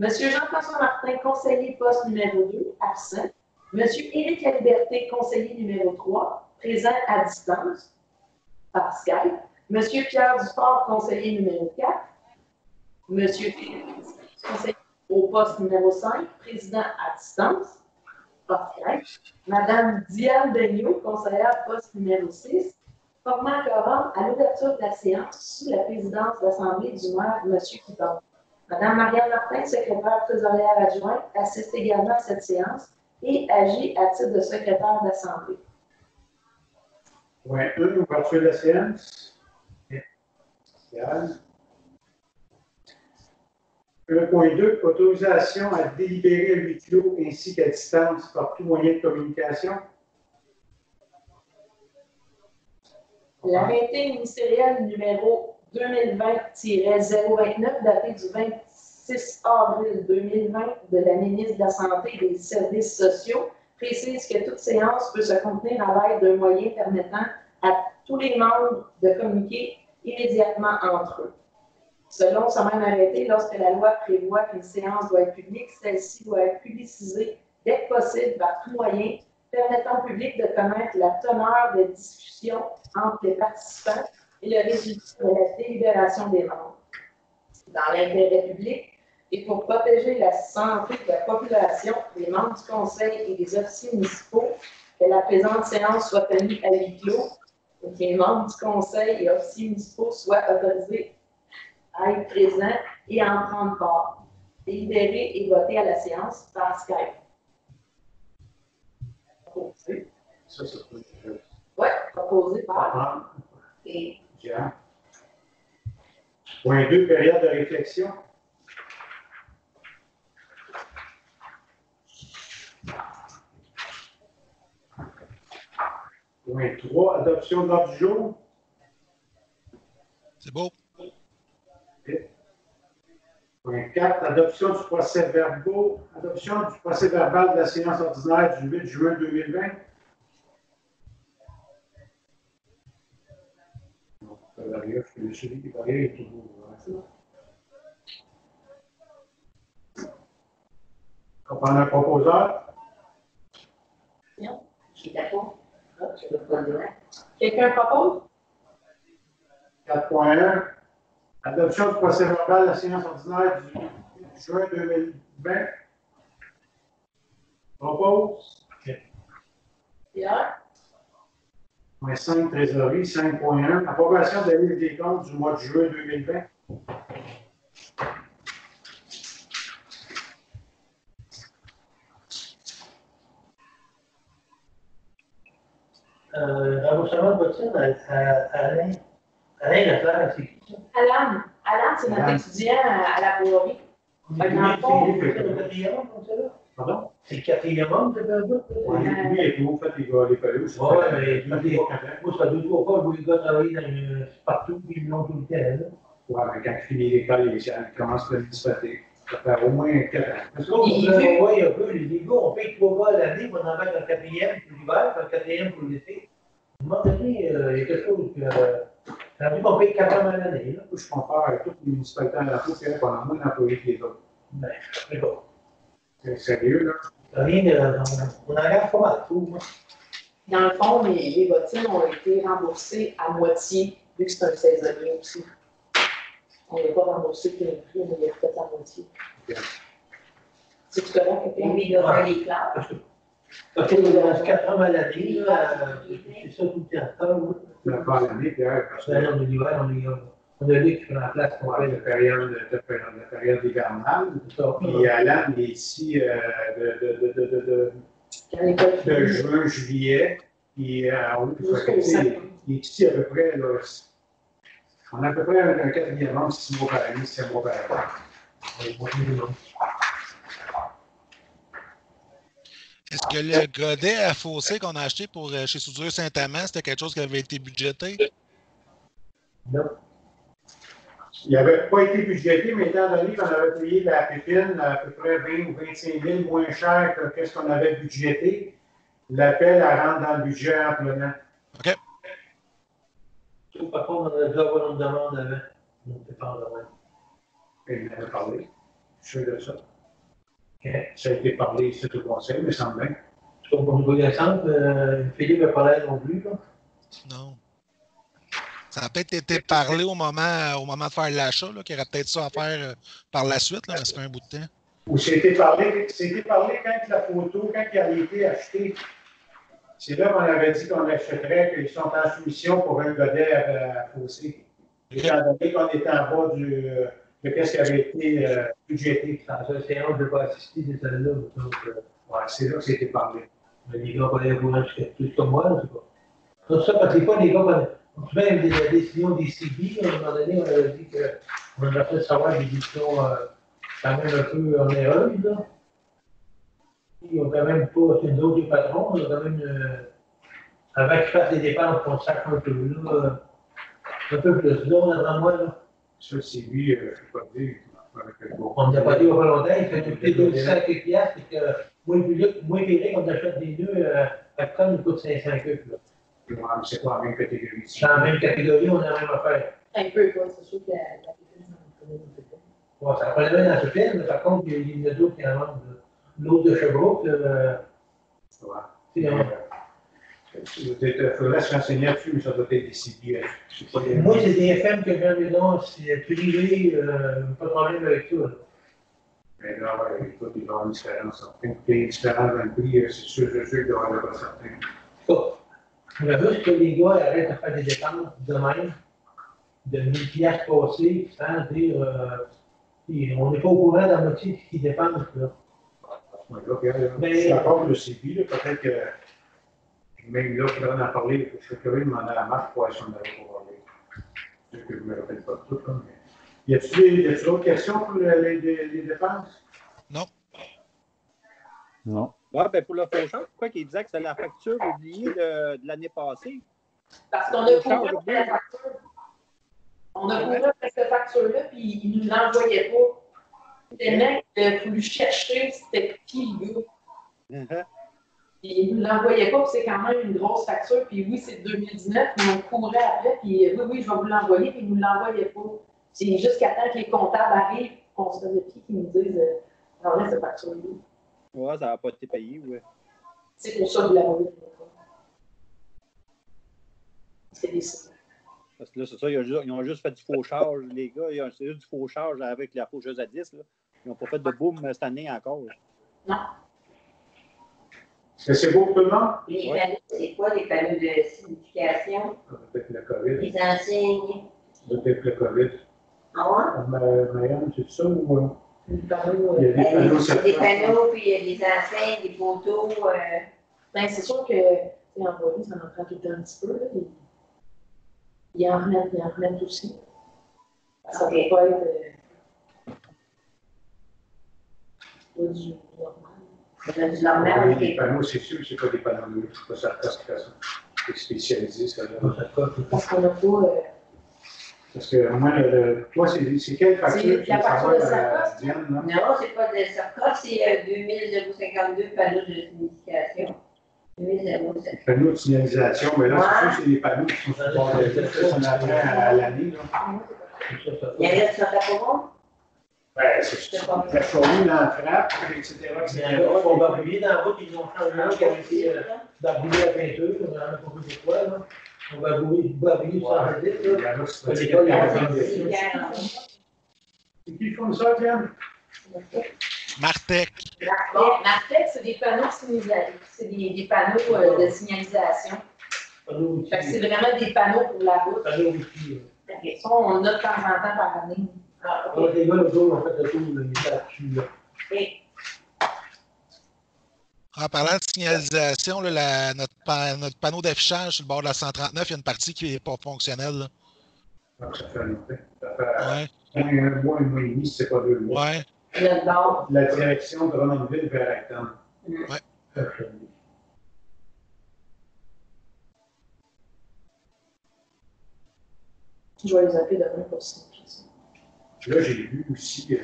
Monsieur Jean-François Martin, conseiller poste numéro 2, absent. Monsieur Éric Liberté, conseiller numéro 3, présent à distance, par Skype. Monsieur Pierre Dufort, conseiller numéro 4. Monsieur Philippe, conseiller au poste numéro 5, président à distance, par Skype. Madame Diane Daigneault, conseillère poste numéro 6, formant quorum à l'ouverture de la séance sous la présidence de l'Assemblée du maire, M. Coupon. Madame Marianne Martin, secrétaire trésorière adjointe, assiste également à cette séance et agit à titre de secrétaire d'Assemblée. Point 1, ouverture de la séance. 1.2, autorisation à délibérer à huis clos ainsi qu'à distance par tout moyen de communication. L'arrêté ministériel numéro 2020-029, daté du 26 avril 2020 de la ministre de la Santé et des Services sociaux, précise que toute séance peut se contenir à l'aide d'un moyen permettant à tous les membres de communiquer immédiatement entre eux. Selon ce même arrêté, lorsque la loi prévoit qu'une séance doit être publique, celle-ci doit être publicisée dès que possible par tout moyen, permettant au public de connaître la teneur des discussions entre les participants et le résultat de la délibération des membres. Dans l'intérêt public et pour protéger la santé de la population, les membres du Conseil et des officiers municipaux, que la présente séance soit tenue à huis clos et que les membres du Conseil et officiers municipaux soient autorisés à être présents et à en prendre part, délibérer et voter à la séance par Skype. Proposé. Ça, c'est pas une chose. Oui, proposé par. Et. Jean. Point 2, période de réflexion. Point 3, adoption de l'ordre du jour. C'est beau. Okay. Point 4, adoption du procès-verbal de la séance ordinaire du 8 juin 2020. On prend un proposeur. Non, je suis d'accord. Quelqu'un propose? 4.1, adoption du procès-verbal de la séance ordinaire du 8 juin 2020. Propose. Pierre? Point 5, trésorerie. 5.1, approbation de la liste des comptes du mois de juin 2020. Remboursement de voiture à Alain. Alain Leclerc, c'est qui ça? Alan, c'est notre étudiant à la Boirie. C'est le quatrième homme, comme ça là? Pardon? C'est le quatrième homme, c'est un bout? Oui, lui, il est tout. En fait, il va aller faire aussi. Oui, mais moi, ça fait 2-3 fois que je vois les gars travailler partout, puis ils l'ont tout le temps. Là. Oui, mais quand il finit l'école, il commence à le disputer. Ça fait au moins 4 ans. Parce qu'on voit un peu, les gars, on paye 3 fois à l'année, on en met un quatrième pour l'hiver, un quatrième pour l'été. À un moment donné, il y a quelque chose que. Ça veut dire qu'on paye 4 ans à l'année. Je compare avec toutes les municipalités à la fois, c'est qu'on a moins d'employés que les autres. Ben, c'est bon. C'est sérieux, là? Rien de. On en regarde pas mal tout, moi. Dans le fond, les bottines ont été remboursées à moitié, vu que c'est un saisonnier aussi. On n'a pas remboursé tout le prix, mais il a fait à moitié. Okay. C'est tout correct, quelqu'un? Oui, il y a les classes. Parce qu'il y a 4 ans à l'année, c'est ça tout le temps. On n'a pas l'année, Pierre, parce que En hiver, on a lui qui fait la place qu'on la fait. période hivernale. Puis Alan il est ici de juin, juillet. Puis il est ici à peu près, là, on a à peu près un quatrième homme, 6 mois par année, 7 mois par année. Est-ce que le godet à fossé qu'on a acheté pour chez Soudure Saint-Amand, c'était quelque chose qui avait été budgété? Non. Il n'avait pas été budgété, mais étant donné qu'on avait payé la pépine à peu près 20 ou 25 000 moins cher que ce qu'on avait budgété, l'appel, elle rentre dans le budget amplement. OK. Par contre, on a déjà avoir une demande avant. On ne peut pas en avoir. Il en avait parlé. Je suis sûr de ça. OK. Ça a été parlé ici au conseil, mais semble bien. Donc, pour niveau descente, Philippe n'a pas l'air non plus, là. Non. Ça a peut-être été parlé au moment de faire l'achat, qu'il y aurait peut-être ça à faire par la suite, là, mais ça fait un bout de temps. Ou c'était parlé quand la photo, quand il a été acheté. C'est là qu'on avait dit qu'on achèterait, qu'ils sont en soumission pour un godet à Fossé. Étant donné qu'on était en bas de ce qui avait été budgété. Dans cette séance, je n'ai pas assisté de celle-là. Donc, Ouais, c'est là que c'était parlé. mais les gars, pas les courants plus comme moi, je sais pas. Donc, ça, parce que des fois, les gars, on se met la décision des CB, à un moment donné, on avait dit qu'on aurait fait savoir des décisions quand même un peu onéreuses, là. Ils n'ont quand même pas, c'est nous autres, les patrons, on a quand même, avant qu'ils fassent des dépenses, qu'on sache un peu, là, un peu plus. Là, on a moi, là. Ça, c'est lui, je ne sais pas dire. On n'a pas dit au volontaire, il fait coûter 200 quelques piastres, et que moi et Félix, on achète des nœuds, à tonne, il coûte 500 quelques, là. C'est pas la même catégorie. C'est dans la même catégorie, on a la même affaire. Un peu, quoi. C'est sûr que la pétine, ça me connaît. Bon, ça prend bien dans ce film, mais par contre, il y en a d'autres qui en vendent. L'autre de Sherbrooke, Ça va. c'est Il faudrait se renseigner là-dessus, mais ça doit être décidé. moi, c'est des FM que j'ai dedans, c'est privé, pas de problème avec ça. Là. Mais là, ouais, écoute, il va y avoir une différence. Il y a une différence dans le prix, c'est sûr qu'il doit y avoir certain. On a juste que les gars arrêtent de faire des dépenses de même, de 1000 piastres passés, sans dire, on n'est pas au courant de la moitié de ce qu'ils dépensent, là. Je suis d'accord le CB, peut-être que même là, il faudrait en parler, je suis curieux de demander à la marque pour si on avait pas parlé. Je sais que je ne me rappelle pas de tout, mais. Y a-t-il d'autres questions pour les dépenses? Non. Non. Oui, bien pour le faucheur, pourquoi il disait que c'est la facture oubliée de l'année passée? Parce qu'on a couvert la facture. On a couvert cette facture-là, puis ils ne nous l'envoyaient pas. Tellement qu'il a voulu chercher c'était qui le gars. Puis ils ne nous l'envoyaient pas, puis c'est quand même une grosse facture. Puis oui, c'est 2019, mais on courait après, puis oui, je vais vous l'envoyer, puis ils ne nous l'envoyaient pas. C'est jusqu'à temps que les comptables arrivent, qu'on se faisait pied, qu'ils nous disent enlève cette facture-là. Oui, ça n'a pas été payé, oui. C'est pour ça que vous l'envoyez pas. C'est décidé. Parce que là, c'est ça, ils ont juste fait du faux charge, les gars. C'est juste du faux charge avec la faucheuse à 10. Là. Ils n'ont pas fait de boom cette année encore. Là. Non. C'est beau pour tout le monde? Les panneaux, c'est quoi les panneaux de signification? Peut-être le COVID. Les enseignes. Peut-être le COVID. Ah Marianne, c'est ça ou. Les panneaux, Il y a des panneaux, ouais? Des panneaux, puis il y a des enseignes, des photos. Ben, c'est sûr que l'employé, ça en prend tout le temps un petit peu. Là, ils en remettent aussi. Ça ne peut pas être du normal. Du normal, Les panneaux, c'est sûr que ce n'est pas des panneaux neufs, c'est pas ça qui fait ça. C'est spécialisé, ça. Parce qu'on n'a pas. Parce que moi, toi, c'est quelle facture? C'est la facture de Sarkozy. Diane, non? Non, c'est pas de Sarkozy, c'est 2052 panneaux de signification. 2007. Les panneaux de signalisation, mais là, c'est sûr que c'est des panneaux qui sont sur le bord de la ça, on apprend à l'année. Il y en a qui sont à Pomont? Ben, c'est la fournie dans la frappe, etc. Il y en a qui sont barbouillés dans la route, ils ont changé un qui avait été barbouillé à peinture, on en a pas vu pourquoi, là. On va barbouiller sur la route, là. C'est qui le fournisseur, Diane? Martec. Martec, c'est des panneaux de signalisation. C'est des panneaux de signalisation. Fait que c'est vraiment des panneaux pour la route. Ça, on en a de temps en temps par année. Les gars, l'autre jour, on fait le tour, ils étaient là-dessus, là. En parlant de signalisation, là, notre panneau d'affichage sur le bord de la 139, il y a une partie qui n'est pas fonctionnelle. Là. Donc, ça fait longtemps. Ça fait un mois et demi, si c'est pas 2 mois. Ouais. La direction de Drummondville vers Acton. Ouais. Je vais les appeler demain pour signifier ça. Là, j'ai vu aussi, dans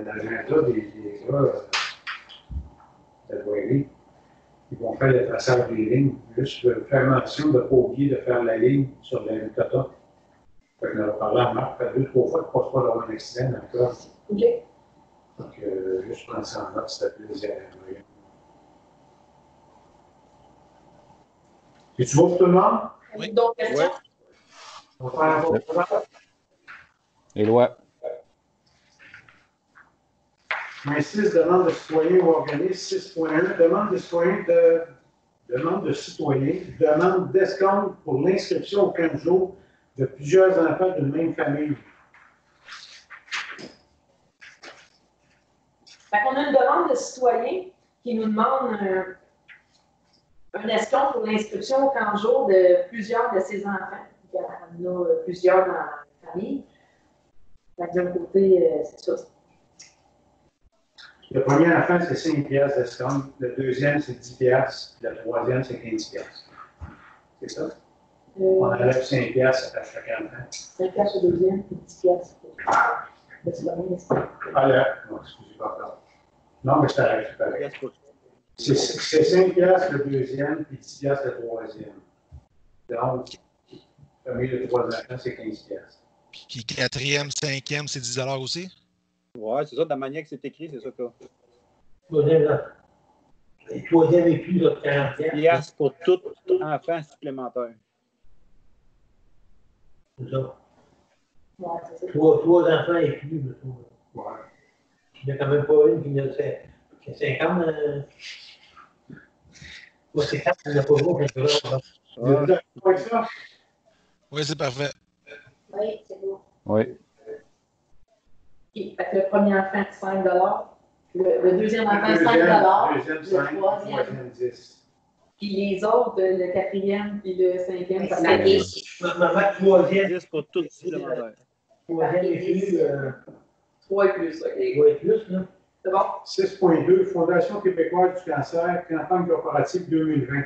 l'agenda des gars de la Voirie, ils vont faire le traçage des lignes. Juste faire mention de ne pas oublier de faire la ligne sur la Tata. On en a parlé à Marc, ça fait 2-3 fois qu'il ne passe pas d'avoir un accident dans le cas. OK. Donc, juste prendre ça en note, c'est la deuxième. Et tu vois pour tout le monde? Oui. D'autres questions? On va faire un vote. Éloi. Point 6, demande de citoyens ou organismes. 6.1, demande de citoyens, demande d'escompte pour l'inscription au camp de jour de plusieurs enfants d'une même famille. On a une demande de citoyens qui nous demande un escompte pour l'inscription au camp de jour de plusieurs de ses enfants. Il y en a plusieurs dans la famille. D'un côté, c'est ça. Le premier enfant, c'est 5 piastres d'escompte. Le deuxième, c'est 10 piastres. Le troisième, c'est 15 piastres. C'est ça? On enlève 5 piastres à chaque enfant. 5 piastres au deuxième, et 10 piastres. Ah là, non, excusez pas encore. Non, mais c'est pareil. C'est 5 piastres le deuxième, puis 10 piastres le troisième. Donc, famille de 3 enfants, c'est 15 piastres. Puis quatrième, cinquième, c'est 10 aussi? Ouais, c'est ça, de la manière que c'est écrit, c'est ça que. Le troisième et plus, là, 40 piastres pour tout enfant supplémentaire. C'est ça. Ouais, c'est ça. 3 enfants et plus, je trouve. Ouais. Il n'y en a quand même pas une qui a 50. Moi, c'est 4, il n'y en a pas beaucoup. Vous êtes d'accord avec ça? Oui, c'est parfait. Oui, c'est beau. Oui. Fait que le premier enfant, 5 le deuxième enfant, 5 Deuxième, 5, le troisième, 10. Puis les autres, le quatrième puis le cinquième, ça Ça fait fait Ma troisième. 10 pour tout supplémentaire. Troisième et plus. 3 et plus. OK. 3 et plus, là. C'est bon? 6.2, Fondation québécoise du cancer, campagne corporative 2020.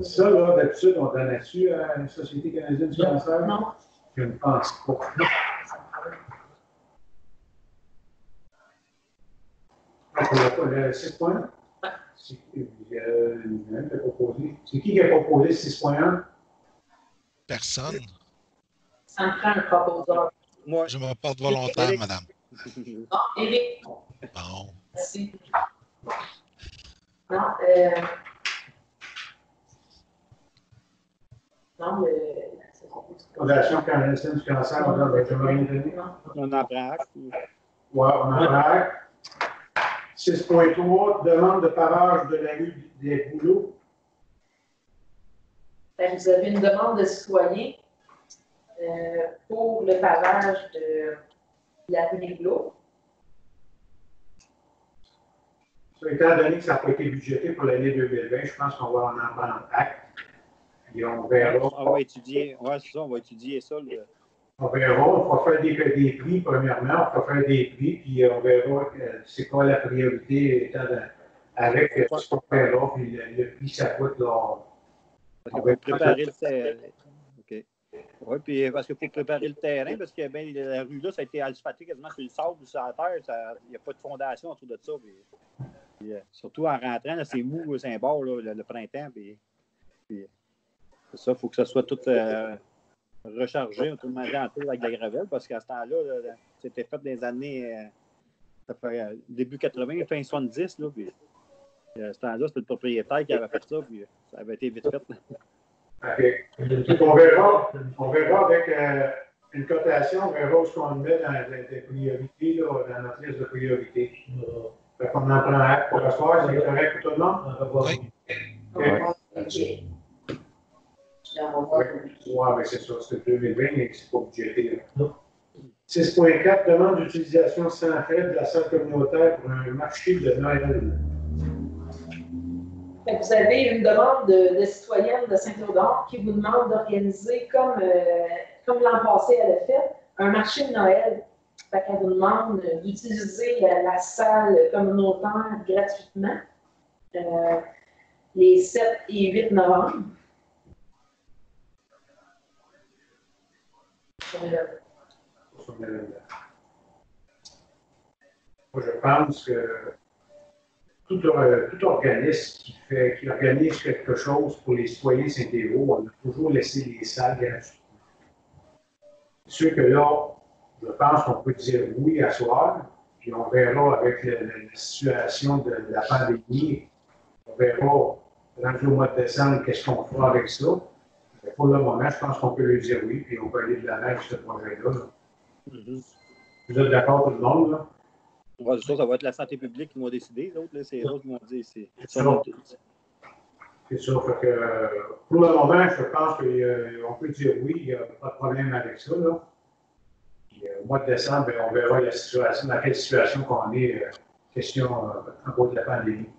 Ça, là, d'habitude, on donne là-dessus à la Société canadienne du cancer? Non. Je ne pense pas. Le 6.1? C'est qui a proposé 6.1? Personne. Ça me prend un proposeur. Moi, Je me porte volontaire, madame. Non, Éric. Bon. Merci. Non, non, Fondation canadienne du cancer, on n'a jamais rien donné. on en prend acte. Ouais, on en a. 6.3, demande de pavage de la rue des Bouleaux. Vous avez une demande de citoyen pour le pavage de la rue des Bouleaux. Étant donné que ça n'a pas été budgété pour l'année 2020, je pense qu'on va en prendre acte. Puis on verra. On va étudier, ouais, c'est ça, on va étudier ça. On verra, on va faire des prix, premièrement, on va faire des prix, puis on verra c'est quoi la priorité avec ce qu'on verra, puis le prix ça coûte. Là, parce qu'il faut préparer le terrain. OK. Oui, puis parce qu'il faut préparer le terrain, parce que ben, la rue là, ça a été asphalté quasiment sur le sable, sur la terre, il n'y a pas de fondation autour de ça. Puis, surtout en rentrant, là, c'est mou, c'est un bord, là, le printemps, puis c'est ça, il faut que ça soit tout rechargé, autrement dit, avec de la gravelle, parce qu'à ce temps-là, c'était fait des années, ça fait début 80, fin 70, là, puis à ce temps-là, c'était le propriétaire qui avait fait ça, puis ça avait été vite fait. OK. On verra avec une cotation, on verra où ce qu'on met dans les priorités, là, dans notre liste de priorités. Fait qu'on en prend acte pour le soir, c'est correct pour tout le monde? Oui. Oui, mais c'est ça, c'est 2020, mais c'est pas budgété. 6.4, demande d'utilisation sans frais de la salle communautaire pour un marché de Noël. Vous avez une demande de citoyenne de Saint-Théodore qui vous demande d'organiser, comme l'an passé elle a fait, un marché de Noël. Elle vous demande d'utiliser la salle communautaire gratuitement les 7 et 8 novembre. Moi, je pense que tout organisme qui organise quelque chose pour les citoyens Saint-Évo, on a toujours laissé les salles gratuites. C'est sûr que là, je pense qu'on peut dire oui à soir, puis on verra avec la situation de la pandémie, on verra rendu au mois de décembre qu'est-ce qu'on fera avec ça. Mais pour le moment, je pense qu'on peut lui dire oui, puis on peut aller de l'avant avec ce projet-là. Vous êtes d'accord tout le monde, là? Ouais, ça va être la santé publique qui vont décider. L'autre, c'est eux qui vont dire. C'est ça. C'est ça. Fait que, pour le moment, je pense qu'on peut dire oui, il n'y a pas de problème avec ça. Là. Puis, au mois de décembre, on verra la situation, dans quelle situation qu'on est, question en cause de la pandémie.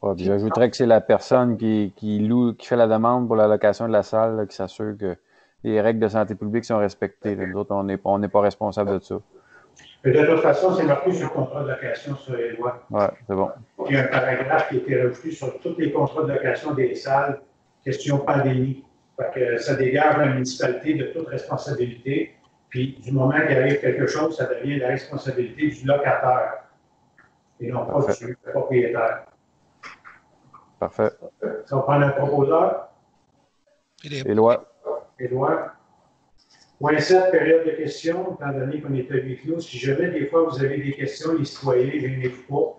Ouais, puis j'ajouterais que c'est la personne qui fait la demande pour la location de la salle là, qui s'assure que les règles de santé publique sont respectées. Là. Nous autres, on n'est pas responsable de ça. Mais de toute façon, c'est marqué sur le contrat de location sur les lois. Oui, c'est bon. Il y a un paragraphe qui a été rajouté sur tous les contrats de location des salles, question pandémie. Fait que ça dégage la municipalité de toute responsabilité. Puis, du moment qu'il arrive quelque chose, ça devient la responsabilité du locataire et non pas du propriétaire. Parfait. Ça va prendre un proposeur. Éloi. Éloi. Point 7, période de questions, étant donné qu'on est à huis clos. Si jamais, des fois, vous avez des questions, les citoyens, gênez-vous pas.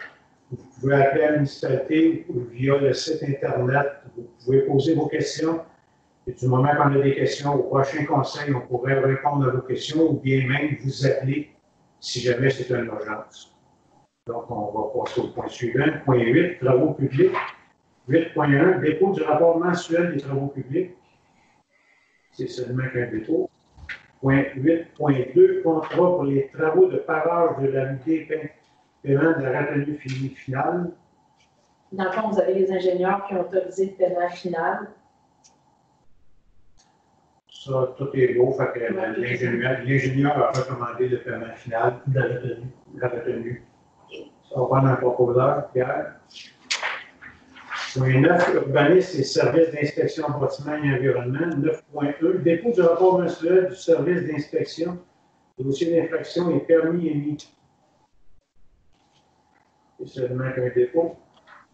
Vous pouvez appeler à la municipalité ou via le site Internet. Vous pouvez poser vos questions. Et du moment qu'on a des questions, au prochain conseil, on pourrait répondre à vos questions ou bien même vous appeler si jamais c'est une urgence. Donc, on va passer au point suivant. Point 8, travaux publics. 8.1, dépôt du rapport mensuel des travaux publics. C'est seulement qu'un dépôt. Point 8.2, contrat pour les travaux de pavage de la unité paiement de la retenue finale. Dans le fond, vous avez les ingénieurs qui ont autorisé le paiement final. Ça, tout est beau. Fait que l'ingénieur a recommandé le paiement final de la retenue. Ça va prendre un proposeur, Pierre. Point 9, urbanisme et services d'inspection bâtiment et environnement. 9.1, dépôt du rapport mensuel du service d'inspection, dossier d'infraction et permis émis. C'est seulement qu'un dépôt.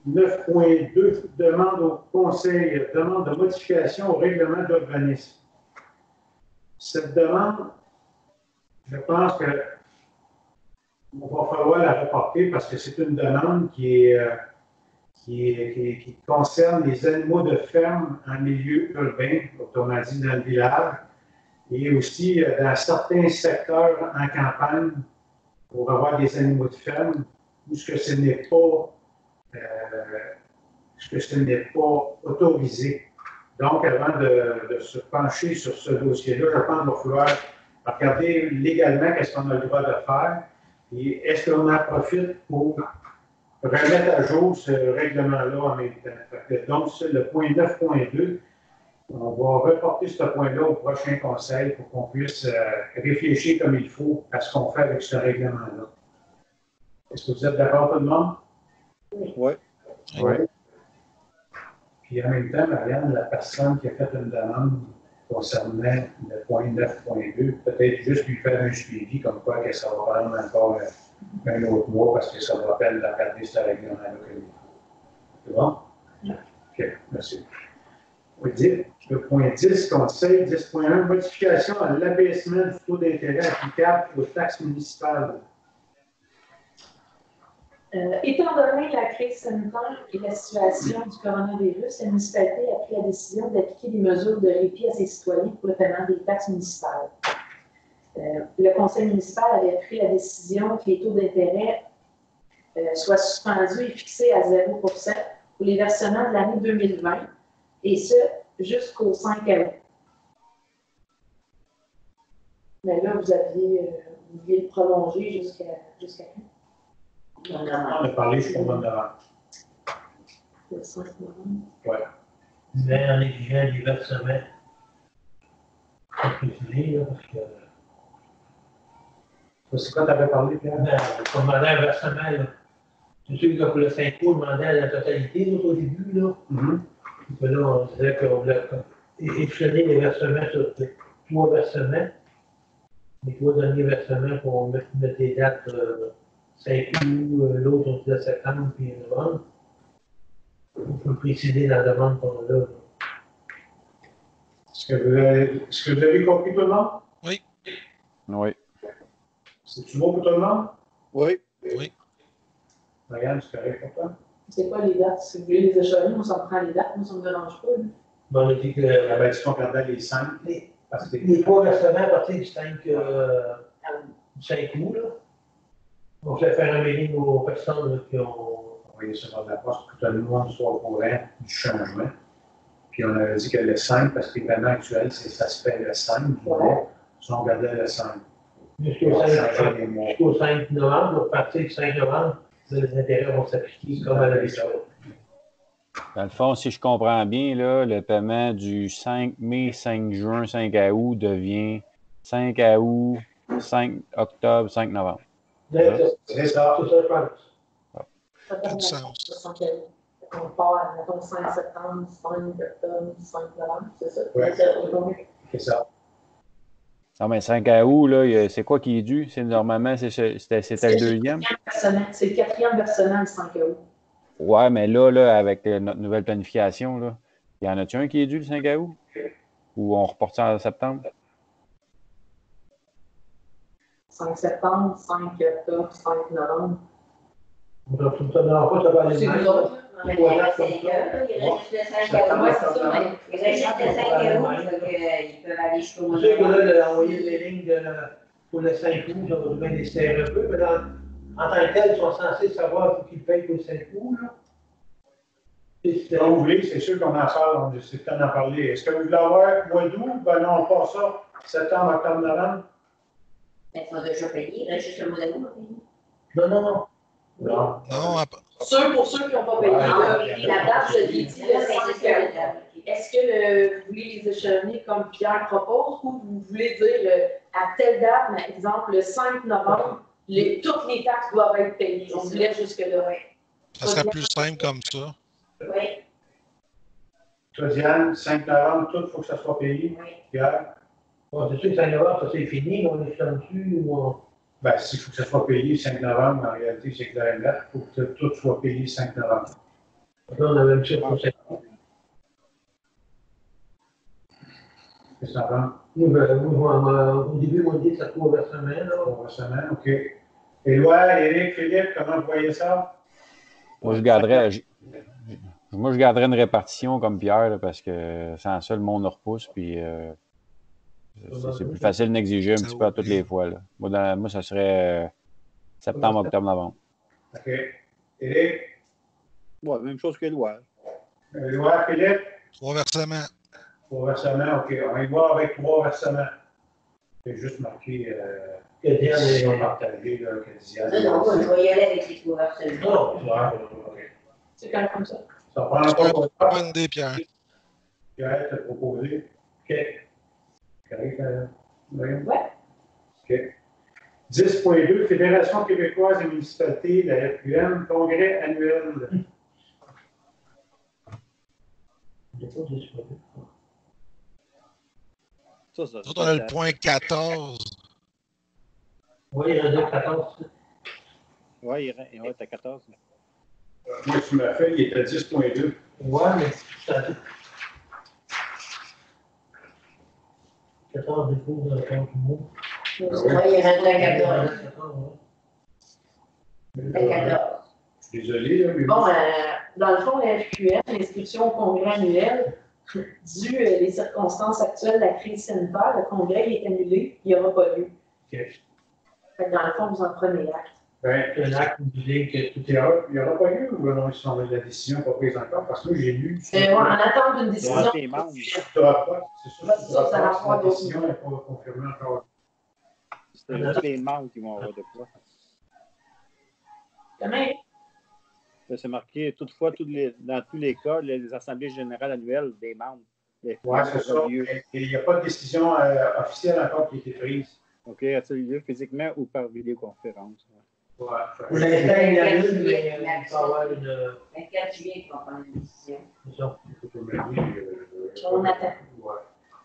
9.2, demande au conseil, demande de modification au règlement d'urbanisme. Cette demande, je pense que on va falloir la reporter parce que c'est une demande qui concerne les animaux de ferme en milieu urbain, autrement dit dans le village, et aussi dans certains secteurs en campagne pour avoir des animaux de ferme où ce que ce n'est pas autorisé. Donc, avant de se pencher sur ce dossier-là, je pense qu'il va falloir regarder légalement qu'est-ce qu'on a le droit de faire et est-ce qu'on en profite pour remettre à jour ce règlement-là en même temps. Donc, c'est le point 9.2. On va reporter ce point-là au prochain conseil pour qu'on puisse réfléchir comme il faut à ce qu'on fait avec ce règlement-là. Est-ce que vous êtes d'accord, tout le monde? Oui. Oui. Puis en même temps, Marianne, la personne qui a fait une demande concernant le point 9.2, peut-être juste lui faire un suivi comme quoi que ça va prendre encore un autre mois parce que ça va peine de regarder ce règlement-là comme il faut. C'est bon? Oui. OK, merci. Le point 10, conseil 10.1, modification à l'abaissement du taux d'intérêt applicable aux taxes municipales. Étant donné la crise sanitaire et la situation du coronavirus, la municipalité a pris la décision d'appliquer des mesures de répit à ses citoyens pour le paiement des taxes municipales. Le conseil municipal avait pris la décision que les taux d'intérêt soient suspendus et fixés à 0% pour les versements de l'année 2020, et ce, jusqu'au 5 août. Mais là, vous vouliez le prolonger jusqu'à quand? On a parlé jusqu'au mois de novembre. Le 5 novembre. Oui. Mais en exigeant des versements. Pas précisé, là, parce que. C'est quoi tu avais parlé, Pierre? On demandait un versement, là. C'est sûr que pour le 5 août, on demandait la totalité, là, au début, là. Et là, on disait qu'on voulait échelonner les versements sur 3 versements. Les 3 derniers versements pour mettre les dates 5 août, l'autre, on disait septembre, puis novembre. Il faut le préciser dans la demande qu'on a là. Est-ce que vous avez compris tout le monde? Oui. Oui. C'est-tu bon pour tout le monde? Oui. Oui. Marianne, c'est correct pour toi? C'est quoi les dates? Si vous voulez les échelons, on s'en prend les dates, moi ça ne me dérange pas. Là. On a dit que Elle avait dit qu'on regardait les 5. Parce que les 3 versements à partir du 5 août, là. On fait faire un mailing aux personnes là, qui ont. envoyé ça par la poste pour que tout le monde soit au courant du changement. Puis on avait dit que le 5, parce que l'événement actuel, ça se fait le 5 du mois. Si on regardait le 5. Jusqu'au 5 novembre, à partir du 5 novembre, les intérêts vont s'appliquer comme à l'habitude. Dans le fond, si je comprends bien, là, le paiement du 5 mai, 5 juin, 5 août devient 5 août, 5 octobre, 5 novembre. C'est ça. C'est ça, je pense. Ça Pas de donne sens. on part, mettons, 5 septembre, 5 octobre, 5 novembre, c'est ça? Ouais. C'est C'est ça. Non, mais 5 août, là, c'est quoi qui est dû? Normalement, c'était le deuxième? C'est le 4e versement, le 5 août. Ouais, mais là, avec notre nouvelle planification, là, y en a-tu un qui est dû le 5 août? Ou on reporte ça en septembre? 5 septembre, 5 octobre, 5 novembre. Donc, tout ça, non, pas, ça va aller C'est mal. vous autres, là? Mais il reste 5 heures, il reste juste le 5 Ouais, août. c'est ça, mais Il reste juste le 5 août, donc ils peuvent aller jusqu'au mois Je de sais que novembre. là, d'envoyer les lignes pour le 5 août, ça va bien les serrer un peu, mais en tant que tel, ils sont censés savoir qu'il paye pour le 5 août. Là. Si vous voulez, c'est sûr qu'on en parle, c'est le temps d'en parler. Est-ce que vous voulez avoir mois d'août? Ben non, on passe ça. Septembre, octobre, novembre? Mais ils sont déjà payés, il reste juste le mois d'août à payer. Non. Non. Non, pour ceux qui n'ont pas payé, Ouais, la date, je l'ai dit, Là, le 5 c'est ça, août. la date. Est-ce que vous voulez les échelonner comme Pierre propose ou vous voulez dire à telle date, par exemple, le 5 novembre, toutes les taxes doivent être payées? On voulait jusque-là. ça serait plus simple comme ça. Oui, Toi, Diane, 5 novembre, tout, il faut que ça soit payé. oui. Pierre? Bon, c'est sûr que 5 novembre, ça c'est fini, mais on est dessus ou on. Ben, s'il faut que ça soit payé 5 novembre, en réalité, c'est clair et net. Il faut que tout soit payé 5 novembre. Là, on avait un petit pour 5 août. Qu'est-ce que ça va? Nous, au début, on dit que ça trouve versements, là. Pour semaine, OK. Et là, Éric, Philippe, comment vous voyez ça? Moi, je garderais une répartition comme Pierre, là, parce que sans ça, le monde nous repousse, puis c'est plus facile d'exiger un petit peu à toutes les fois. Là. Moi, ça serait septembre, octobre, novembre. OK. Éric? Ouais, même chose que Loire. Loire, Philippe? 3 versements. 3 versements, OK. On va y voir avec 3 versements. J'ai juste marqué Que Diane décision est. partagée, là, que Diane. Non, je vais y aller avec les coureurs seulement. Non, Ouais, OK. C'est quand même comme ça. Ça prend C'est pas pour pas toi. une idée, Pierre. Pierre t'a proposé. OK. Correct, Marianne? Ouais. OK. 10.2, Fédération québécoise des municipalités, la FQM, congrès annuel. Ça, Nous autres, on a le point 14. Oui, il y en a 14. Oui, il est à 14. Moi, tu m'as fait, il était 10.2. Ouais, mais ça. 14 dépôts dans le compte mot. Oui, il reste à 14. À 14. Désolé, là, mais Bon, dans le fond, la FQM, l'inscription au congrès annuel, dû les circonstances actuelles de la crise sanitaire, le congrès est annulé, il n'y aura pas lieu. OK. Fait que dans le fond, vous en prenez acte. Ben, Un acte qui dit que tout il n'y aura pas lieu ou non, si on a la décision pas prise encore? Parce que j'ai lu. En attente d'une décision. Ouais, tes membres. Tu n'auras pas. C'est sûr que tu Ça, n'auras ça pas va si pas la d'autres décision n'est pas confirmée encore. C'est juste les membres qui vont avoir de quoi. Quand même. Là, c'est marqué, toutefois, dans tous les cas, les assemblées générales annuelles des membres. Oui, c'est ça. Et il n'y a pas de décision officielle encore qui a été prise. OK, a-t-il lieu physiquement ou par vidéoconférence? Ouais. pour l'instant, il y a une, mais il va y avoir une. Le 4 juillet, ils vont prendre une décision. C'est ça. On attend. Ouais.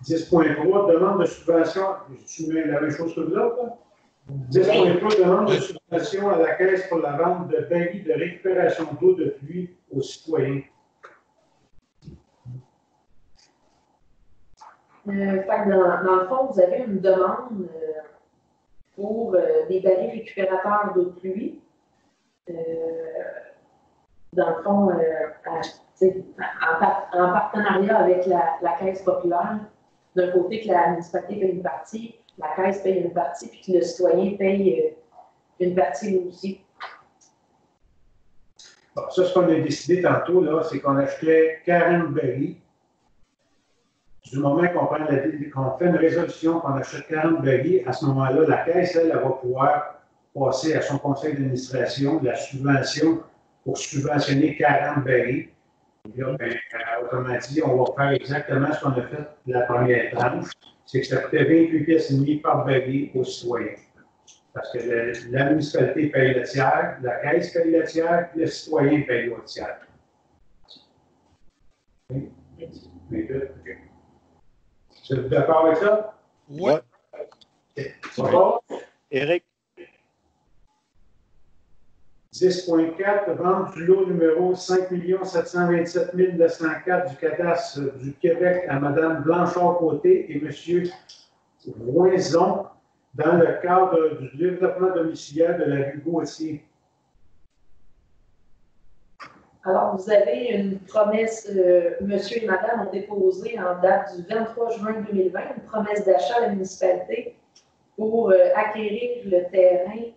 10.3, demande de subvention. Tu mets la même chose que vous autres, là? 10.3 demande de subvention à la Caisse pour la vente de barils de récupération d'eau de pluie aux citoyens. Dans le fond, vous avez une demande pour des barils récupérateurs d'eau de pluie. Dans le fond, en partenariat avec la Caisse populaire, d'un côté que la municipalité paye une partie, la Caisse paye une partie, puis que le citoyen paye une partie aussi. Bon, ça, ce qu'on a décidé tantôt, là, c'est qu'on achetait 40 barils. Du moment qu'on fait une résolution, qu'on achète 40 barils, à ce moment-là, la Caisse, elle va pouvoir passer à son conseil d'administration la subvention pour subventionner 40 barils. Et là, autrement dit, on va faire exactement ce qu'on a fait la première tranche, c'est que ça coûtait 28 pièces et demie par baril aux citoyens. Parce que la municipalité paye le tiers, la Caisse paye le tiers, le citoyen paye l'autre tiers. Okay. Vous êtes d'accord avec ça? Oui. D'accord. Éric? 10.4, vente du lot numéro 5 727 904 du cadastre du Québec à Mme Blanchard-Côté et M. Roinzon dans le cadre du développement domiciliaire de la rue Gauthier. Alors, vous avez une promesse, monsieur et madame ont déposé en date du 23 juin 2020, une promesse d'achat à la municipalité pour acquérir le terrain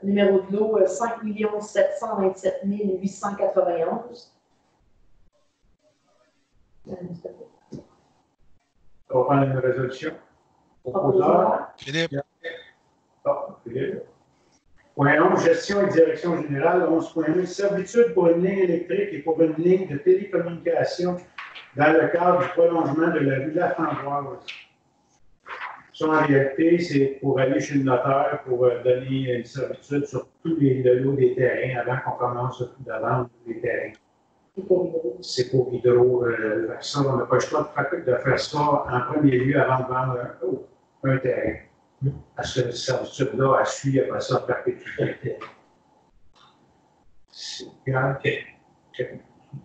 numéro de lot 5 727 891. On va prendre une résolution. Proposeur. Philippe. Philippe. Point 11, gestion et direction générale. 11.1, servitude pour une ligne électrique et pour une ligne de télécommunication dans le cadre du prolongement de la rue Laframboise. Ça, en réalité, c'est pour aller chez le notaire pour donner une servitude sur tous les lots des terrains avant qu'on commence de vendre les terrains. C'est pour Hydro. Ça, on n'a pas le choix de faire ça en premier lieu avant de vendre un terrain. Parce que cette servitude-là, elle suit après ça perpétuité.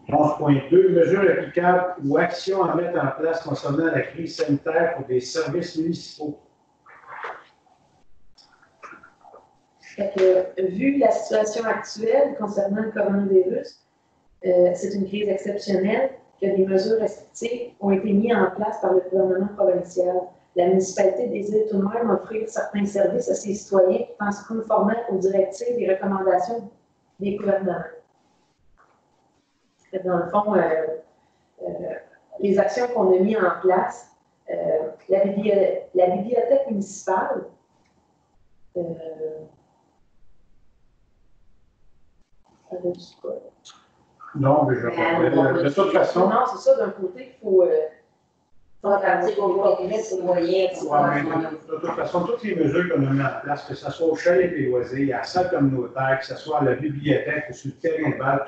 11.2, mesures applicables ou actions à mettre en place concernant la crise sanitaire pour des services municipaux. Vu la situation actuelle concernant le coronavirus, c'est une crise exceptionnelle que des mesures restrictives ont été mises en place par le gouvernement provincial. La municipalité désire tout de même offrir certains services à ses citoyens tout en se conformant aux directives et recommandations des gouvernements. Dans le fond, les actions qu'on a mises en place, la bibliothèque municipale, Non, mais de toute façon. Non, c'est ça, d'un côté, il faut. De toute façon, toutes les mesures qu'on a mises en place, que ce soit au chalet des loisirs, à la salle communautaire, que ce soit à la bibliothèque ou sur le terrain de balle,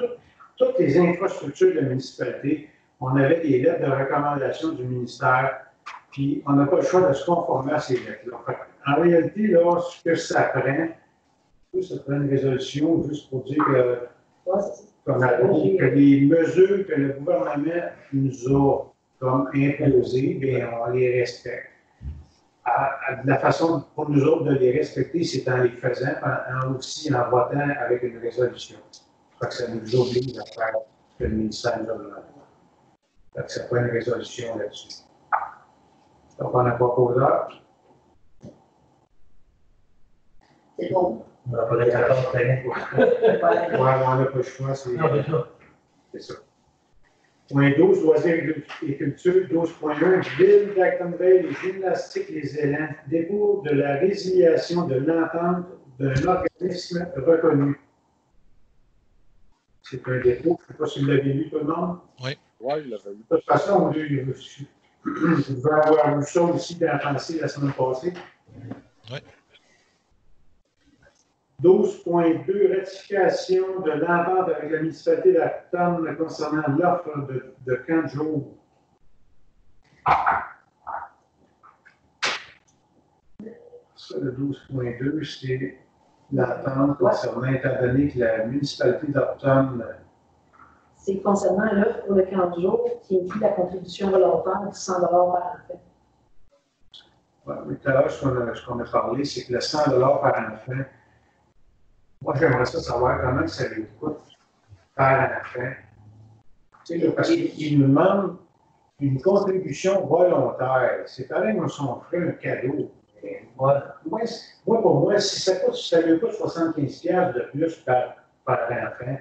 toutes les infrastructures de la municipalité, on avait des lettres de recommandation du ministère, puis on n'a pas le choix de se conformer à ces lettres-là. En réalité, là, ce que ça prend une résolution juste pour dire que les mesures que le gouvernement nous a comme imposées, bien, on les respecte. La façon pour nous autres de les respecter, c'est en les faisant, aussi en votant avec une résolution. Que ça nous oblige à faire ce que le ministère nous a demandé. Donc, ça prend une résolution là-dessus. Donc, on n'a pas posé. C'est bon. On n'a pas d'accord très Oui, on n'a pas le choix. C'est ça. Point 12, loisirs et culture. 12.1, Ville d'Actonville, les gymnastiques, les élans. Dépôt de la résiliation de l'entente d'un organisme reconnu. C'est un dépôt. Je ne sais pas si vous l'avez lu, tout le monde. Oui. Oui, je l'avais lu. De toute façon, vous devez avoir vu ça aussi dans pensée la semaine passée. Oui. 12.2, ratification de l'entente avec la municipalité d'Acton concernant l'offre de camp de jour. Ça, le 12.2, c'est l'attente concernant, étant donné que la municipalité d'Upton. C'est concernant l'offre pour le camp de jour qui inclut la contribution volontaire de 100 par enfant. Ouais, mais tout à l'heure, ce qu'on a parlé, c'est que le 100 par enfant, moi, j'aimerais ça savoir comment ça lui coûte par enfant. Tu sais, là, parce qu'il nous demande une contribution volontaire. C'est pareil, moi, si on ferait un cadeau. Moi, pour moi, si ça lui coûte 75$ de plus par enfant,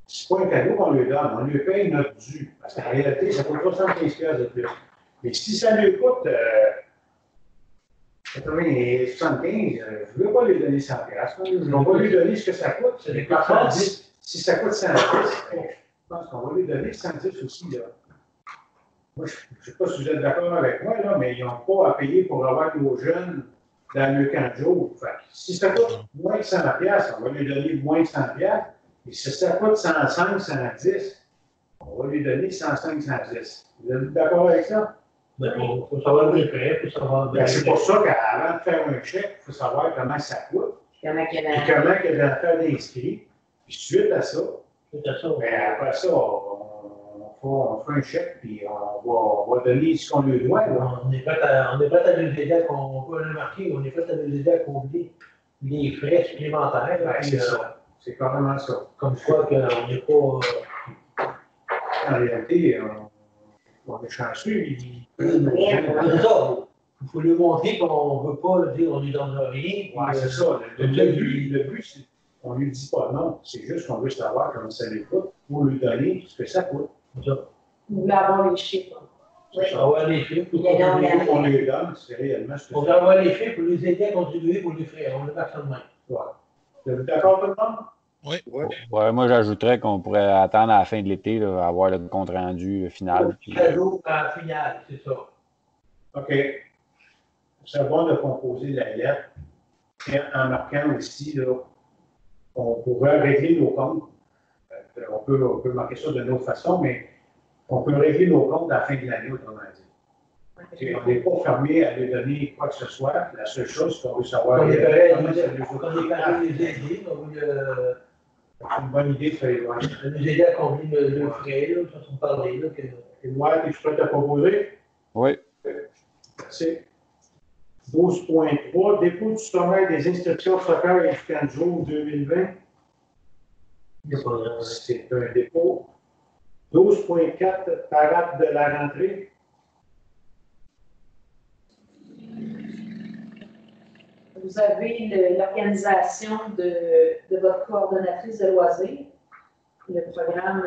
c'est pas un cadeau qu'on lui donne, on lui paye notre dû. Parce qu'en réalité, ça coûte 75$ de plus. Mais si ça lui coûte 75, je ne veux pas lui donner 100$. On va lui donner ce que ça coûte. Si ça coûte 110$, je pense qu'on va lui donner 110$ aussi. Là. Moi, je ne sais pas si vous êtes d'accord avec moi, là, mais ils n'ont pas à payer pour avoir nos jeunes dans le camp de jour. Si ça coûte moins de 100$, on va lui donner moins de 100$. Et si ça coûte 105, 110, on va lui donner 105, 110. Vous êtes d'accord avec ça? Il faut savoir le prêt, il faut savoir. C'est pour ça qu'avant de faire un chèque, il faut savoir comment ça coûte. Comment il y a d'enfants d'inscrits. Puis suite à ça, après ça, on fait un chèque, puis on va donner ce qu'on lui doit. On est prêt à nous aider à combler les frais supplémentaires. C'est ça. C'est carrément ça. Comme quoi qu'on n'est pas. En réalité, on est chanceux. C'est ça. Il faut lui montrer qu'on ne veut pas dire on lui donne rien. Oui, c'est ça. Le but, c'est on ne lui dit pas non. C'est juste qu'on veut savoir comment ça lui coûte pour lui donner ce que ça coûte. Vous voulez avoir les chiffres. Avoir les chiffres pour qu'on lui donne, c'est réellement ce que on veut avoir les chiffres pour les aider à contribuer pour les frais. On ne le fait pas de même. Vous êtes d'accord tout le monde? Oui. Ouais, moi, j'ajouterais qu'on pourrait attendre à la fin de l'été, là, avoir le compte rendu final. Le jour à la finale, c'est ça. OK. C'est bon de composer la lettre et en marquant aussi, là, on pourrait régler nos comptes. On peut marquer ça de notre façon, mais on peut régler nos comptes à la fin de l'année, autrement dit. On n'est pas fermé à lui donner quoi que ce soit. La seule chose qu'on veut savoir, on est prêt à les aider. C'est une bonne idée de faire les lois. De nous aider à combler le frais, là, façon de parler. Et moi, es-tu prêt à proposer? Oui. Merci. 12.3, dépôt du sommaire des inscriptions soccer et du camp de jour 2020. C'est un dépôt. 12.4, parade de la rentrée. Vous avez l'organisation de votre coordonnatrice de loisirs, le programme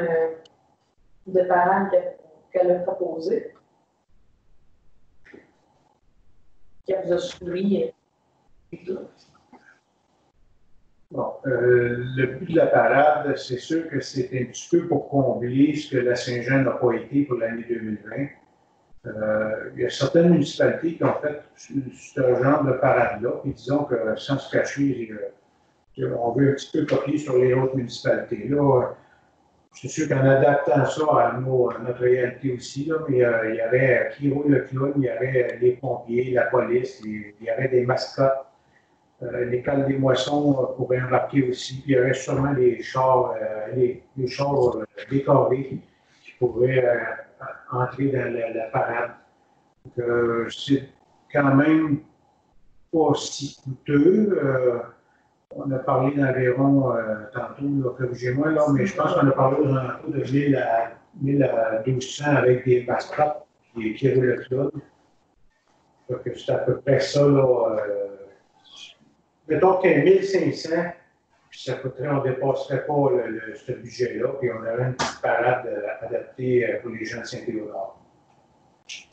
de parade qu'elle a proposé, qu'elle vous a soumis. Bon, le but de la parade, c'est sûr que c'est un petit peu pour combler ce que la Saint-Jean n'a pas été pour l'année 2020. Il y a certaines municipalités qui ont fait ce genre de parade-là, et disons que sans se cacher, on veut un petit peu copier sur les autres municipalités. Là, c'est sûr qu'en adaptant ça à notre réalité aussi, là, mais il y avait qui roule le clown, il y avait les pompiers, la police, il y avait des mascottes. L'école des moissons pourrait embarquer aussi, puis il y aurait sûrement les chars, décorés qui pourraient entrer dans la parade. C'est quand même pas si coûteux. On a parlé d'environ, tantôt, corrigez-moi, là, mais je pense qu'on a parlé aux alentours de 1000 à 1200 avec des mascottes qui roulent le club. C'est à peu près ça, là. Mettons qu'il y a 1500, puis ça coûterait, on ne dépasserait pas ce budget-là, puis on aurait une petite parade adaptée pour les gens de Saint-Théodore.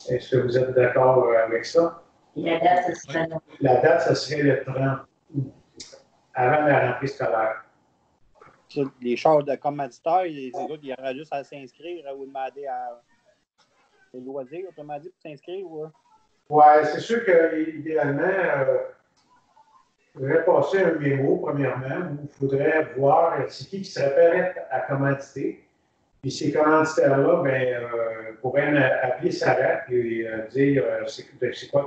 Est-ce que vous êtes d'accord avec ça? La date, ce serait... La date, ce serait le 30 août, avant la rentrée scolaire. Les chars de commanditaires, les autres, il y aura juste à s'inscrire ou demander à les loisirs, autrement dit, pour s'inscrire. Oui, c'est sûr qu'idéalement, il faudrait passer un mémo, premièrement, où il faudrait voir c'est qui serait prêt à commanditer. Puis ces commanditaires-là pourraient appeler Sarah et dire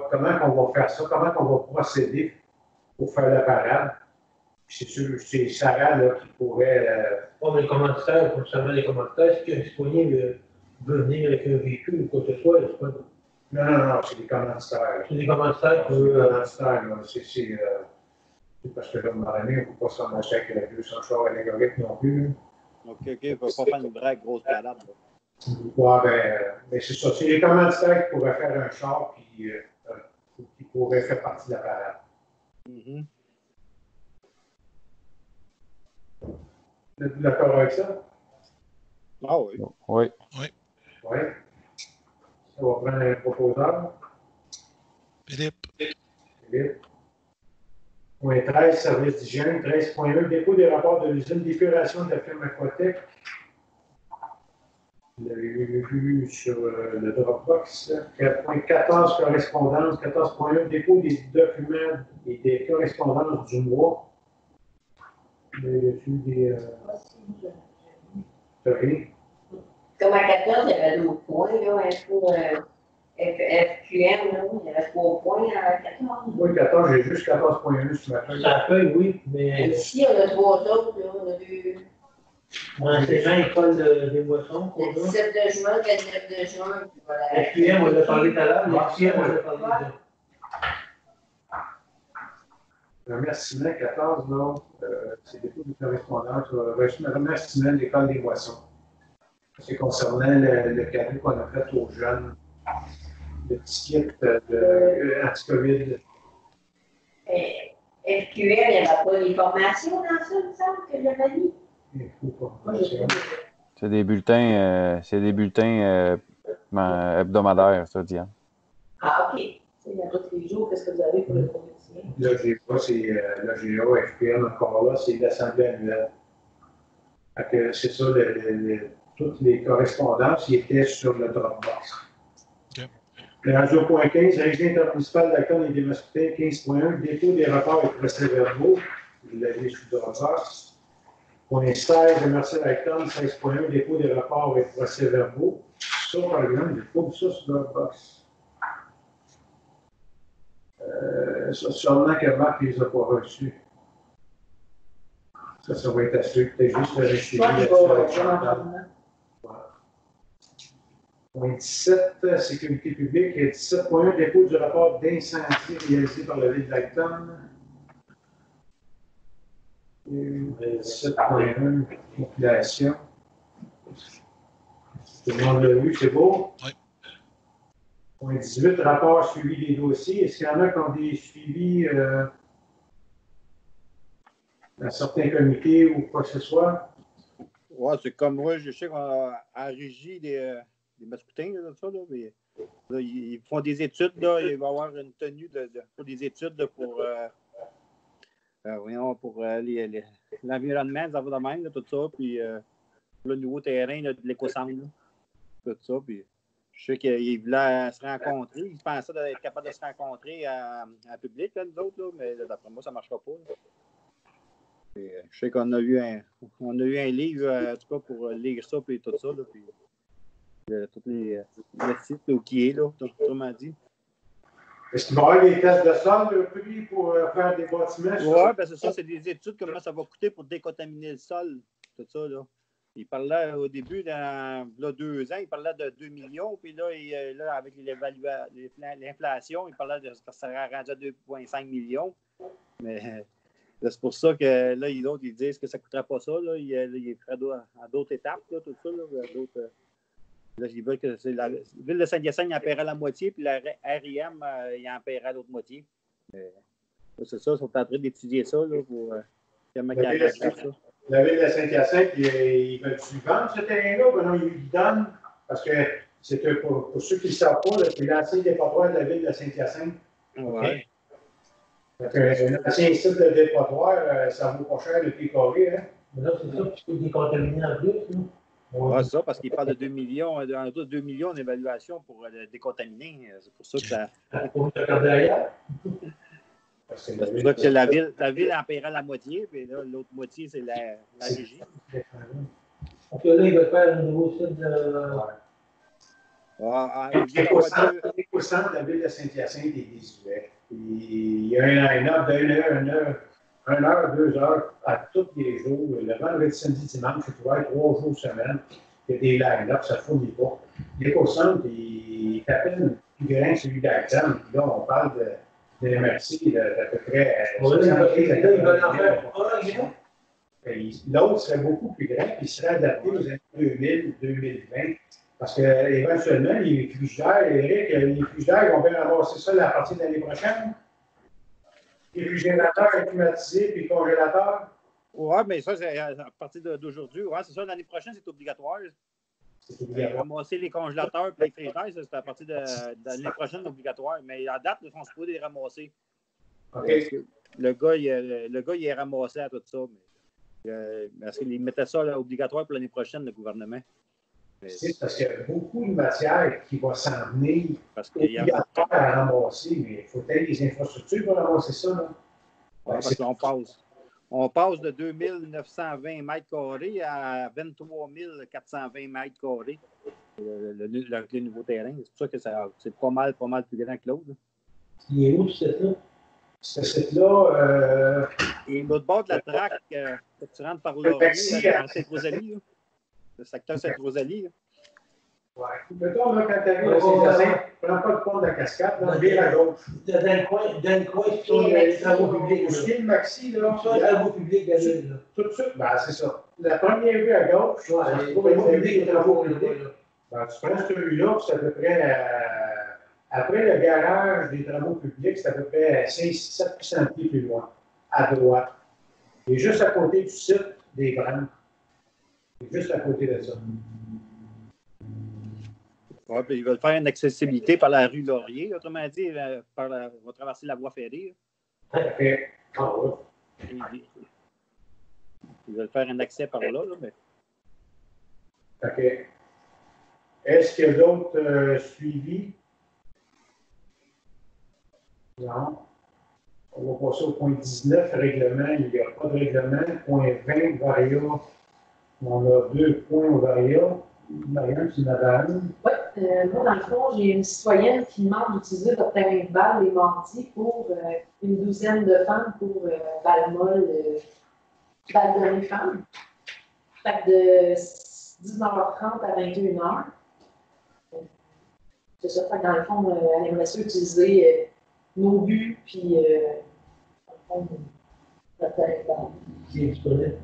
comment on va faire ça, comment on va procéder pour faire la parade. Puis c'est sûr, c'est Sarah là, qui pourrait. Mais les commanditaires, pour seulement les commanditaires, est-ce qu'un citoyen veut venir avec un véhicule ou quoi que ce soit? Non, c'est des commanditaires. C'est des commanditaires qui c'est parce que là, à un moment donné, on ne peut pas s'en acheter avec 200 chars allégoriques non plus. OK, il ne faut pas faire une vraie grosse balade. Mais c'est ça. C'est les commanditaires qui pourraient faire un char qui pourrait faire partie de la parade. Mm-hmm. Êtes-vous d'accord avec ça? Ah oui. Oui. Oui. Ça va prendre un proposeur. Philippe. Point 13, service d'hygiène. 13.1, dépôt des rapports de l'usine d'épuration de la firme Aquatec. Vous l'avez vu sur le Dropbox. 4.14, correspondance. 14.1, dépôt des documents et des correspondances du mois. Vous avez vu des. Comme à 14, il y avait d'autres points, là, FQM, là, il y avait 3 points à 14. Oui, 14, j'ai juste 14.1 ce matin. Ça peut, oui, mais. Ici, on a 3 autres, là, on a vu. Enseignement, école des boissons, Le 17 de juin, le 29 de juin, puis voilà. FQM, on l'a parlé tout à l'heure, FQM, on l'a parlé déjà. Remerciement 14, là, c'est dépôt de correspondance. Remerciement de l'école des boissons. C'est concernant le cadeau qu'on a fait aux jeunes, le petit kit anti-COVID. FQM, il n'y avait pas les formations dans ça, il me semble, que j'avais dit. C'est des bulletins, hebdomadaires, ça, Diane. Ah, OK. C'est à tous les jours, qu'est-ce que vous avez pour le politicien? Là, j'ai pas, c'est l'AGA, FPM encore là, c'est l'Assemblée annuelle. C'est ça, toutes les correspondances qui étaient sur le Dropbox. Okay. Le radio.15, Régie intermunicipale d'Acton et des Mascoutins, 15.1, dépôt des rapports et procès-verbaux. Vous l'avez sous Dropbox. Point 16, Marcel Acton, 16.1, dépôt des rapports et procès-verbaux. Ça, par exemple, j'ai pas vu ça sur Dropbox. Ça, sûrement que Marc ne les a pas reçus. Ça va être à ceux qui étaient juste le suivi là-dessus. Point 17, sécurité publique. Et 17.1, dépôt du rapport d'incendie réalisé par la ville d'Acton. 17.1, population. Tout le monde l'a vu, c'est beau? Oui. Point 18, rapport suivi des dossiers. Est-ce qu'il y en a qui ont des suivis dans certains comités ou quoi que ce soit? Oui, c'est comme moi, je sais qu'en régie des Mascoutins, là, ça, là, mais, là, ils font des études, là, il va y avoir une tenue pour des études là, pour l'environnement, ça va de même, là, tout ça, puis le nouveau terrain là, de l'éco-centre, tout ça, puis je sais qu'ils voulaient se rencontrer, ils pensaient être capables de se rencontrer en public, là, nous autres, là, mais d'après moi, ça ne marchera pas. Et, je sais qu'on a eu un livre, en tout cas, pour lire ça, puis tout ça, là, puis tous les sites là, qui est, là, autrement dit. Est-ce qu'il va y avoir des tests de sol pris pour faire des bâtiments? Oui, ben c'est ça, c'est des études, comment ça va coûter pour décontaminer le sol, tout ça, là. Il parlait au début, là, 2 ans, il parlait de 2 millions, puis là, avec l'inflation, il parlait de ça serait rendu à 2,5 millions. Mais c'est pour ça que là, ils disent que ça ne coûterait pas ça. Là, ils feraient à d'autres étapes, là, tout ça. Là, ils veulent que la ville de Saint-Hyacinthe en paierait la moitié, puis la RIM, il en paierait l'autre moitié. Mais, c'est ça, ils sont en train d'étudier ça là, pour comment ils arrangent ça. La ville de Saint-Hyacinthe, ils veulent-tu vendre ce terrain-là? Ben non, ils le donnent parce que c'est pour ceux qui ne savent pas, c'est l'ancien dépotoir de la ville de Saint-Hyacinthe. Ouais. Un ancien site de dépotoir, ça vaut pas cher le pied carré. Hein? Mais là, c'est ça, tu peux décontaminer en plus. Oui, c'est ça, parce qu'il parle de 2 millions, en tout 2 millions d'évaluation pour décontaminer. C'est pour ça que ça. Pour le regarder ailleurs. C'est pour ça que la ville en paiera la moitié, puis là, l'autre moitié, c'est la régie. Donc là, il va faire un nouveau site de. L'éco-centre de la ville de Saint-Hyacinthe est désuet. Il y a un line-up d'1 heure, 2 heures à tous les jours. Le vendredi, samedi, dimanche, c'est ouvert 3 jours semaine. Il y a des line-up, ça ne fournit pas. L'éco-centre, il est à peine plus grand que celui d'Alexandre. Là, on parle de MRC d'à peu près 75 à 80 000. L'autre serait beaucoup plus grand, puis il serait adapté aux années 2000-2020. Parce qu'éventuellement, les frigidaires, Eric, les frigidaires vont bien ramasser ça à partir de l'année prochaine. Les réfrigérateurs climatisés puis congélateurs. Oui, mais ça, c'est à partir d'aujourd'hui. Oui, c'est ça, l'année prochaine, c'est obligatoire. Ramasser les congélateurs et les frigidaires, c'est à partir de l'année prochaine obligatoire. Mais à date, ils sont supposés les ramasser. Okay. Le gars, il est ramassé à tout ça. Parce qu'il mettait ça là, obligatoire pour l'année prochaine, le gouvernement. C'est parce qu'il y a beaucoup de matière qui va s'en venir. Parce qu'il y a pas à ramasser, mais il faut peut-être des infrastructures pour ramasser ça. Là. Ouais, parce qu'on passe de 2920 mètres carrés à 23 420 mètres carrés. Le nouveau terrain. C'est pour ça que c'est pas mal plus grand que l'autre. Il est où ce site-là? Ce site-là. Et l'autre bord de la traque, que tu rentres par Laurier, dans Sainte-Rosalie. Le secteur Sainte-Rosalie. Oui. Mettons, là, quand tu arrives à Saint-Hyacinthe, prends pas le pont de la cascade, là, vire à gauche. Dans le coin, sur les travaux publics. Ce qui est le maxi, là. Sur les travaux publics de la ville. Tout de suite, ben, c'est ça. La première rue à gauche, les travaux publics, les travaux publics. Ben, tu prends cette rue-là, c'est à peu près. Après le garage des travaux publics, c'est à peu près 500-700 pieds plus loin, à droite. Et juste à côté du site des Brandes. Juste à côté de ça. Oui, puis ils veulent faire une accessibilité par la rue Laurier, autrement dit, on va traverser la voie ferrée. OK. Ah oui. Ils veulent faire un accès par là, mais. OK. Est-ce qu'il y a d'autres suivis? Non. On va passer au point 19, règlement. Il n'y a pas de règlement. Point 20, varia. On a 2 points au varia. Marianne, tu m'avais amené. Oui, moi, dans le fond, j'ai une citoyenne qui demande d'utiliser le terrain de balle les mardis pour une douzaine de femmes pour balle molle, balle de les femmes. Fait que de 19h30 à 21h. C'est ça, fait que dans le fond, elle aimerait ça utiliser nos buts, puis dans le fond, le terrain de balle. Qui est disponible.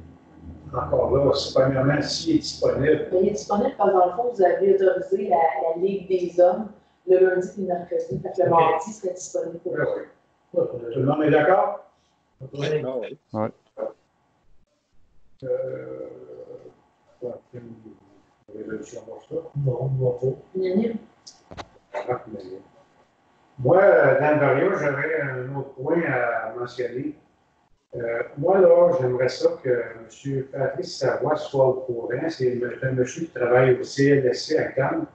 Encore là, c'est premièrement s'il est disponible. Il est disponible parce que dans le fond, vous avez autorisé la Ligue des hommes le lundi et le mercredi. Fait que le mardi serait disponible pour Oui. Tout le monde est d'accord? Oui. Une résolution pour ça? Non, non, pas. Unanime. Moi, dans le varia, j'aurais un autre point à mentionner. Moi, là, j'aimerais ça que M. Patrice Savoie soit au courant. C'est un monsieur qui travaille au CLSC à Cannes.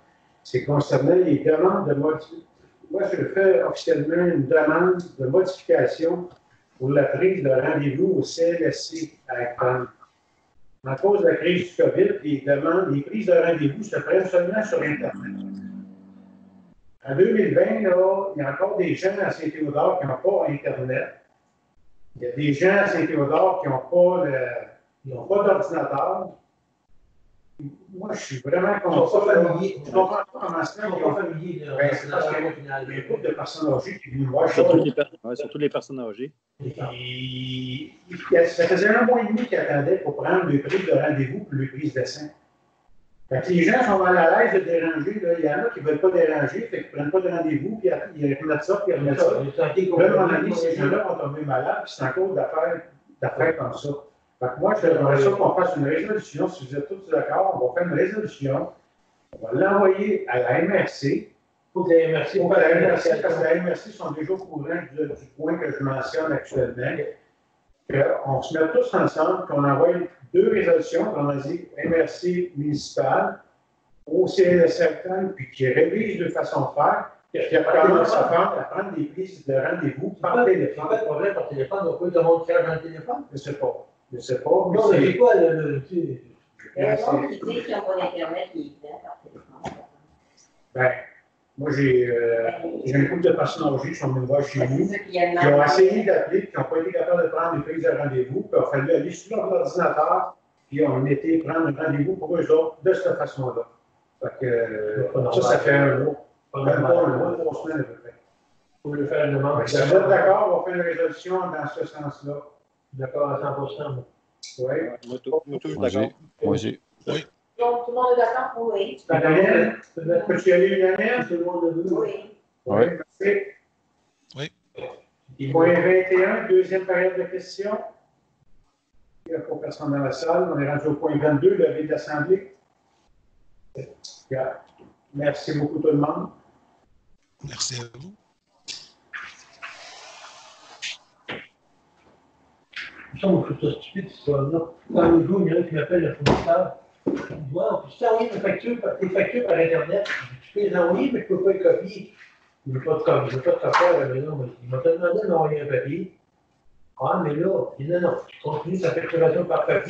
C'est concernant les demandes de modification. Moi, je fais officiellement une demande de modification pour la prise de rendez-vous au CLSC à Cannes. À cause de la crise du COVID, les prises de rendez-vous se prennent seulement sur Internet. En 2020, là, il y a encore des gens à Saint-Théodore qui n'ont pas Internet. Il y a des gens à Saint-Théodore qui n'ont pas d'ordinateur. Moi, je suis vraiment contre ça. Familiers. Je comprends pas comment ça. Ils sont pas familiers. C'est parce qu'il y a un groupe de personnes âgées qui viennent voir. Surtout les personnes âgées. Ça faisait 1 mois et demi qu'ils attendaient pour prendre le prise de rendez-vous pour le prise de sang. Les gens sont mal à l'aise de déranger. Là. Il y en a qui ne veulent pas déranger, fait qu'ils ne prennent pas de rendez-vous, puis ils remettent ça, puis ils remettent ça. Là, à un moment donné, ces gens-là vont tomber malades, puis c'est encore d'affaires comme ça. Fait que moi, j'aimerais ça qu'on fasse une résolution. Si vous êtes tous d'accord, on va faire une résolution. On va l'envoyer à la MRC. Pour que la MRC, parce que la MRC sont déjà au courant du point que je mentionne actuellement. On se met tous ensemble, qu'on envoie 2 résolutions, on a dit MRC municipale, au CLSC, puis qui révise de façon de faire, puis qui commence à prendre des prises de rendez-vous par téléphone. Pas de problème par téléphone, on peut tout le monde faire dans le téléphone. Je ne sais pas. Non, mais c'est quoi le. Il y a des gens qui disent qu'ils n'ont pas d'Internet, qui est évident par téléphone. Ben, moi, j'ai un couple de personnes âgées qui sont venues me voir chez nous, C'est ça qu'il y a qui ont essayé d'appeler, qui n'ont pas été capables de prendre des prises de rendez-vous, puis il a fallu aller sur leur ordinateur, puis on était prendre un rendez-vous pour eux autres de cette façon-là. Fait que ça fait un mois. Même pas un mois, 3 semaines à peu près. Pour le faire une demande. Si vous êtes d'accord, on va faire une résolution dans ce sens-là. D'accord à 100%. Moi. Oui. Moi, toujours Moi d'accord. aussi. Donc, tout le monde est d'accord? Oui. Daniel, peux-tu y aller, Daniel? Tout le monde le veut. Oui. Oui, Oui. merci. Oui. Point 21, deuxième période de questions. Il n'y a pas personne dans la salle. On est rendu au point 22, levé de l'Assemblée. Merci beaucoup tout le monde. Merci à vous. Ça, moi, je trouve ça stupide, cette histoire-là. Quand les jours, il y en a qui m'appellent le fournisseur. Il dit, wow, tu t'es envoyé tes factures par Internet. Tu peux les envoyer, mais tu ne peux pas les copier. Il ne veut pas de copier à la maison. Il m'a demandé d'envoyer un papier. Ah, mais là, il dit, non, tu continues ta facturation par papier.